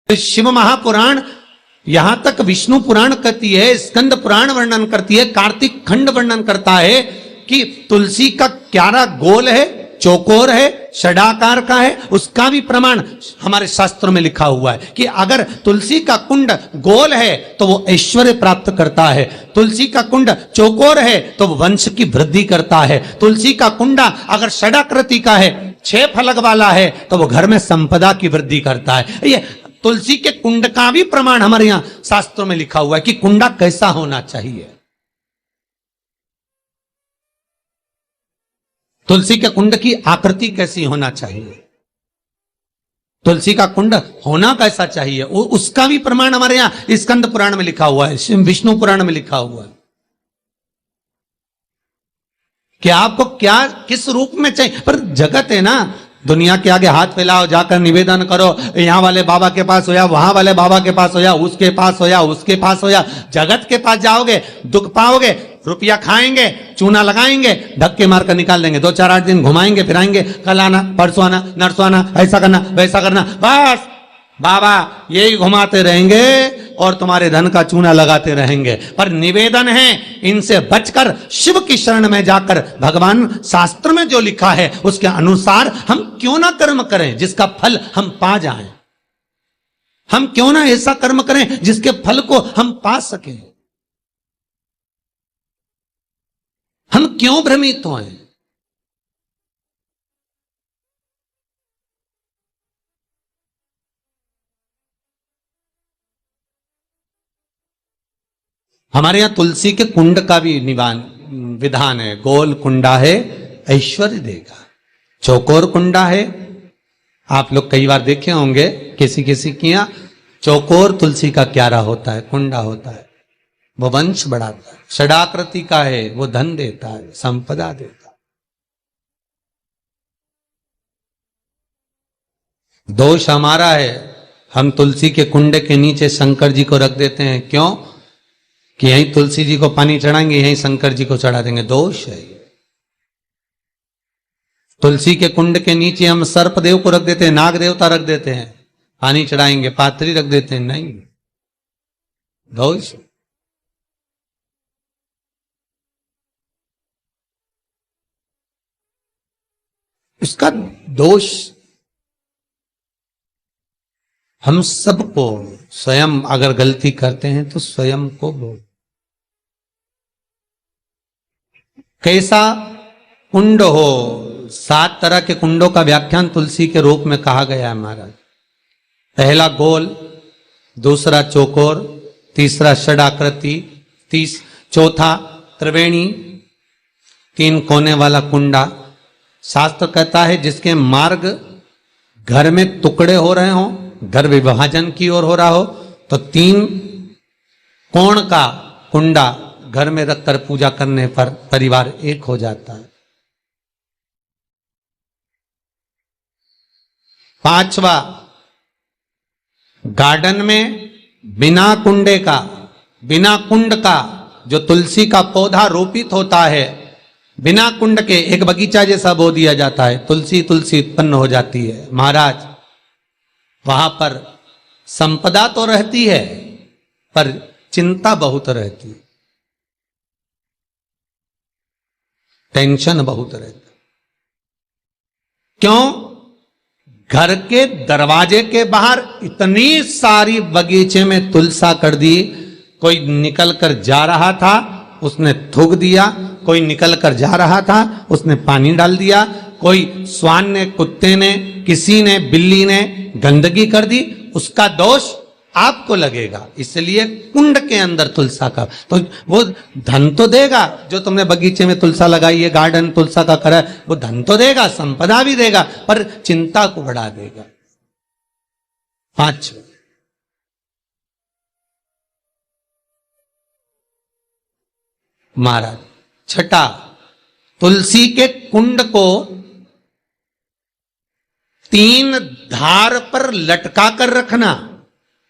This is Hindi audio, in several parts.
शिव महापुराण, यहां तक विष्णु पुराण कहती है, स्कंद पुराण वर्णन करती है, कार्तिक खंड वर्णन करता है कि तुलसी का क्यारा गोल है, चौकोर है, षडाकार का है। उसका भी प्रमाण हमारे शास्त्रों में लिखा हुआ है कि अगर तुलसी का कुंड गोल है तो वो ऐश्वर्य प्राप्त करता है, तुलसी का कुंड चौकोर है तो वो वंश की वृद्धि करता है, तुलसी का कुंडा अगर षडाकृति का है, 6 फलक वाला है, तो वो घर में संपदा की वृद्धि करता है। ये तुलसी के कुंड का भी प्रमाण हमारे यहां शास्त्रों में लिखा हुआ है कि कुंडा कैसा होना चाहिए। तुलसी के कुंड की आकृति कैसी होना चाहिए, तुलसी का कुंड होना कैसा चाहिए, उसका भी प्रमाण हमारे यहां स्कंद पुराण में लिखा हुआ है, विष्णु पुराण में लिखा हुआ है कि आपको क्या किस रूप में चाहिए। पर जगत है ना, दुनिया के आगे हाथ फैलाओ, जाकर निवेदन करो, यहां वाले बाबा के पास हो या वहां वाले बाबा के पास हो या उसके पास हो या उसके पास हो या जगत के पास जाओगे, दुख पाओगे, रुपया खाएंगे, चूना लगाएंगे, धक्के मारकर निकाल देंगे, 2-4-8 दिन घुमाएंगे फिराएंगे, कल आना, परसों आना, नरसों आना, ऐसा करना वैसा करना, बस बाबा यही घुमाते रहेंगे और तुम्हारे धन का चूना लगाते रहेंगे। पर निवेदन है, इनसे बचकर शिव की शरण में जाकर भगवान शास्त्र में जो लिखा है उसके अनुसार हम क्यों ना कर्म करें जिसका फल हम पा जाएं। हम क्यों ना ऐसा कर्म करें जिसके फल को हम पा सकें। हम क्यों भ्रमित हों। हमारे यहां तुलसी के कुंड का भी विधान है। गोल कुंडा है ऐश्वर्य देगा, चौकोर कुंडा है, आप लोग कई बार देखे होंगे किसी किसी के यहां चौकोर तुलसी का क्यारा होता है, कुंडा होता है, वो वंश बढ़ाता है। षडाकृति का है, वो धन देता है, संपदा देता है। दोष हमारा है, हम तुलसी के कुंड के नीचे शंकर जी को रख देते हैं। क्यों? कि यहीं तुलसी जी को पानी चढ़ाएंगे, यहीं शंकर जी को चढ़ा देंगे। दोष है। तुलसी के कुंड के नीचे हम सर्प देव को रख देते हैं, नाग देवता रख देते हैं, पानी चढ़ाएंगे, पात्री रख देते हैं, नहीं, दोष। इसका दोष हम सबको, स्वयं अगर गलती करते हैं तो स्वयं को बोल। कैसा कुंड हो, 7 तरह के कुंडों का व्याख्यान तुलसी के रूप में कहा गया है महाराज। पहला गोल, दूसरा चौकोर, तीसरा षडाकृति, चौथा त्रिवेणी, 3 कोने वाला कुंडा। शास्त्र कहता है जिसके मार्ग घर में टुकड़े हो रहे हों, घर विभाजन की ओर हो रहा हो, तो 3 कोण का कुंडा घर में रखकर पूजा करने पर परिवार एक हो जाता है। 5वां, गार्डन में बिना कुंडे का, बिना कुंड का जो तुलसी का पौधा रोपित होता है, बिना कुंड के एक बगीचा जैसा बो दिया जाता है, तुलसी तुलसी उत्पन्न हो जाती है। महाराज वहां पर संपदा तो रहती है पर चिंता बहुत रहती है, टेंशन बहुत रहता। क्यों? घर के दरवाजे के बाहर इतनी सारी बगीचे में तुलसा कर दी। कोई निकल कर जा रहा था, उसने थूक दिया, कोई निकल कर जा रहा था, उसने पानी डाल दिया, कोई श्वान ने, कुत्ते ने, किसी ने, बिल्ली ने गंदगी कर दी, उसका दोष आपको लगेगा। इसलिए कुंड के अंदर तुलसा का, तो वो धन तो देगा, जो तुमने बगीचे में तुलसा लगाई है, गार्डन तुलसा का करा है, वो धन तो देगा, संपदा भी देगा, पर चिंता को बढ़ा देगा। 5, महाराज 6, तुलसी के कुंड को 3 धार पर लटका कर रखना।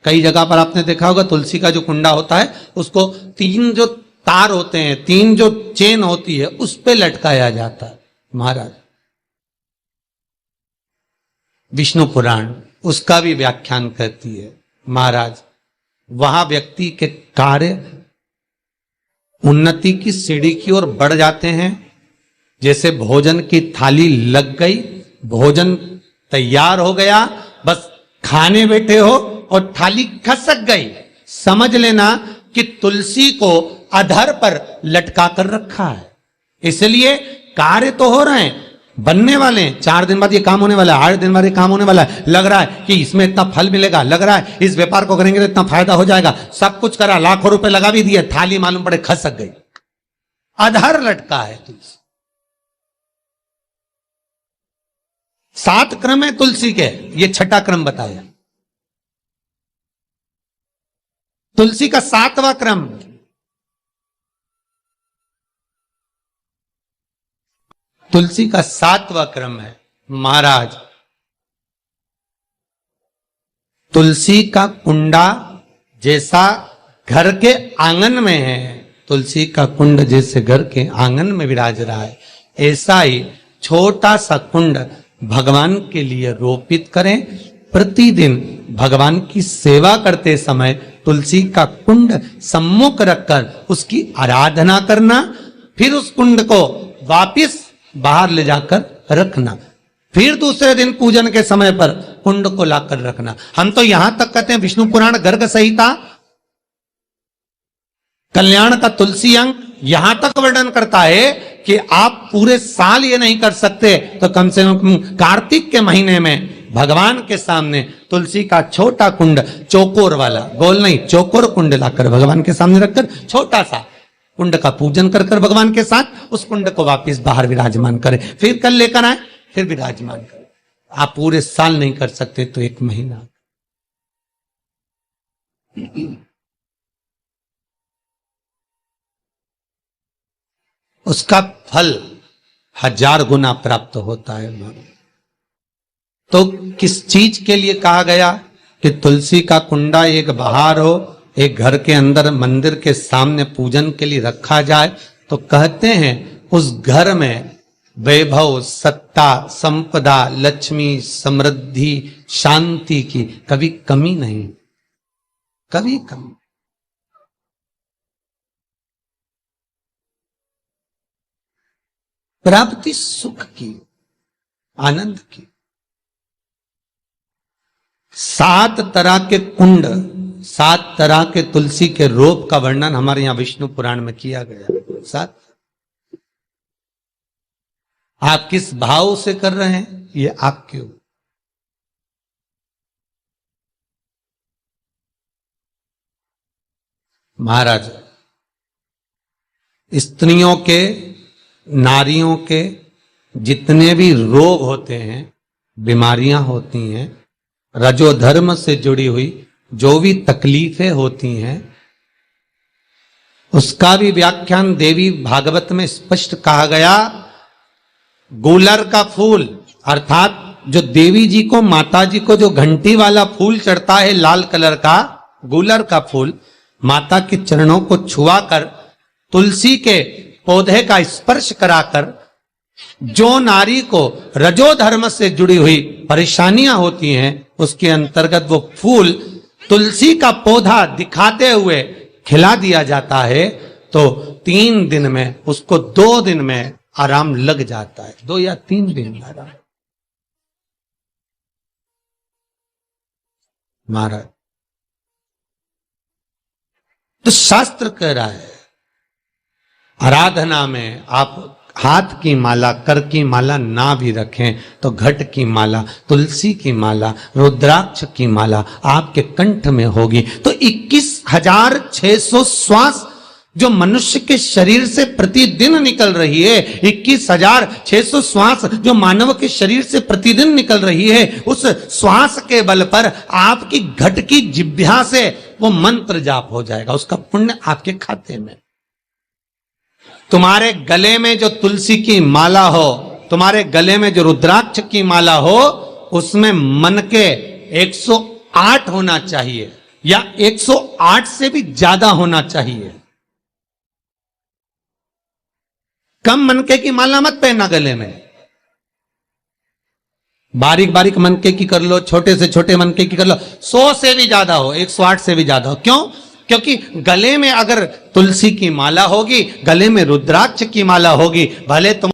कई जगह पर आपने देखा होगा तुलसी का जो कुंडा होता है उसको 3 जो तार होते हैं, 3 जो चेन होती है, उस पे लटकाया जाता है। महाराज विष्णु पुराण उसका भी व्याख्यान करती है। महाराज वहां व्यक्ति के कार्य उन्नति की सीढ़ी की ओर बढ़ जाते हैं। जैसे भोजन की थाली लग गई, भोजन तैयार हो गया, बस खाने बैठे हो और थाली खसक गई, समझ लेना कि तुलसी को अधर पर लटका कर रखा है। इसलिए कार्य तो हो रहे हैं, बनने वाले हैं, 4 दिन बाद ये काम होने वाला है, 8 दिन बाद ये काम होने वाला है, लग रहा है कि इसमें इतना फल मिलेगा, लग रहा है इस व्यापार को करेंगे तो इतना फायदा हो जाएगा, सब कुछ करा, लाखों रुपए लगा भी दिए, थाली मालूम पड़े खसक गई, अधर लटका है तुलसी। 7 क्रम है तुलसी के, ये छठा क्रम बताया। तुलसी का 7वां क्रम, तुलसी का 7वां क्रम है महाराज, तुलसी का कुंडा जैसा घर के आंगन में है, तुलसी का कुंड जैसे घर के आंगन में विराज रहा है, ऐसा ही छोटा सा कुंड भगवान के लिए रोपित करें। प्रतिदिन भगवान की सेवा करते समय तुलसी का कुंड सम्मुख रखकर उसकी आराधना करना, फिर उस कुंड को वापिस बाहर ले जाकर रखना, फिर दूसरे दिन पूजन के समय पर कुंड को लाकर रखना। हम तो यहां तक कहते हैं, विष्णु पुराण गर्ग संहिता कल्याण का तुलसी अंग यहां तक वर्णन करता है कि आप पूरे साल ये नहीं कर सकते तो कम से कम कार्तिक के महीने में भगवान के सामने तुलसी का छोटा कुंड, चौकोर वाला, गोल नहीं, चौकोर कुंड लाकर भगवान के सामने रखकर छोटा सा कुंड का पूजन कर कर भगवान के साथ उस कुंड को वापस बाहर विराजमान करें, फिर कल लेकर आए, फिर विराजमान करें। आप पूरे साल नहीं कर सकते तो 1 महीना। उसका फल 1000 गुना प्राप्त होता है। तो किस चीज के लिए कहा गया कि तुलसी का कुंडा एक बाहर हो, एक घर के अंदर मंदिर के सामने पूजन के लिए रखा जाए, तो कहते हैं उस घर में वैभव, सत्ता, संपदा, लक्ष्मी, समृद्धि, शांति की कभी कमी नहीं, कभी कमी। प्राप्ति सुख की, आनंद की। 7 तरह के कुंड, 7 तरह के तुलसी के रोप का वर्णन हमारे यहां विष्णु पुराण में किया गया। 7। आप किस भाव से कर रहे हैं ये आपके ऊपर। महाराज, स्त्रियों के, नारियों के जितने भी रोग होते हैं, बीमारियां होती हैं, रजोधर्म से जुड़ी हुई जो भी तकलीफें होती हैं, उसका भी व्याख्यान देवी भागवत में स्पष्ट कहा गया। गूलर का फूल, अर्थात जो देवी जी को, माता जी को जो घंटी वाला फूल चढ़ता है लाल कलर का, गूलर का फूल, माता के चरणों को छुआकर, तुलसी के पौधे का स्पर्श कराकर, जो नारी को रजोधर्म से जुड़ी हुई परेशानियां होती हैं, उसके अंतर्गत वो फूल तुलसी का पौधा दिखाते हुए खिला दिया जाता है, तो 3 दिन में उसको 2 दिन में आराम लग जाता है, 2 या 3 दिन में आराम। महाराज, तो शास्त्र कह रहा है आराधना में आप हाथ की माला, कर की माला ना भी रखें तो घट की माला, तुलसी की माला, रुद्राक्ष की माला आपके कंठ में होगी, तो 21,600 श्वास जो मनुष्य के शरीर से प्रतिदिन निकल रही है, 21,600 श्वास जो मानव के शरीर से प्रतिदिन निकल रही है, उस श्वास के बल पर आपकी घट की जिह्वा से वो मंत्र जाप हो जाएगा, उसका पुण्य आपके खाते में। तुम्हारे गले में जो तुलसी की माला हो, तुम्हारे गले में जो रुद्राक्ष की माला हो, उसमें मन के 108 होना चाहिए या 108 से भी ज्यादा होना चाहिए। कम मनके की माला मत पहनना गले में, बारीक बारीक मनके की कर लो, छोटे से छोटे मनके की कर लो, 100 से भी ज्यादा हो, 108 से भी ज्यादा हो। क्यों? क्योंकि गले में अगर तुलसी की माला होगी, गले में रुद्राक्ष की माला होगी, भले तुम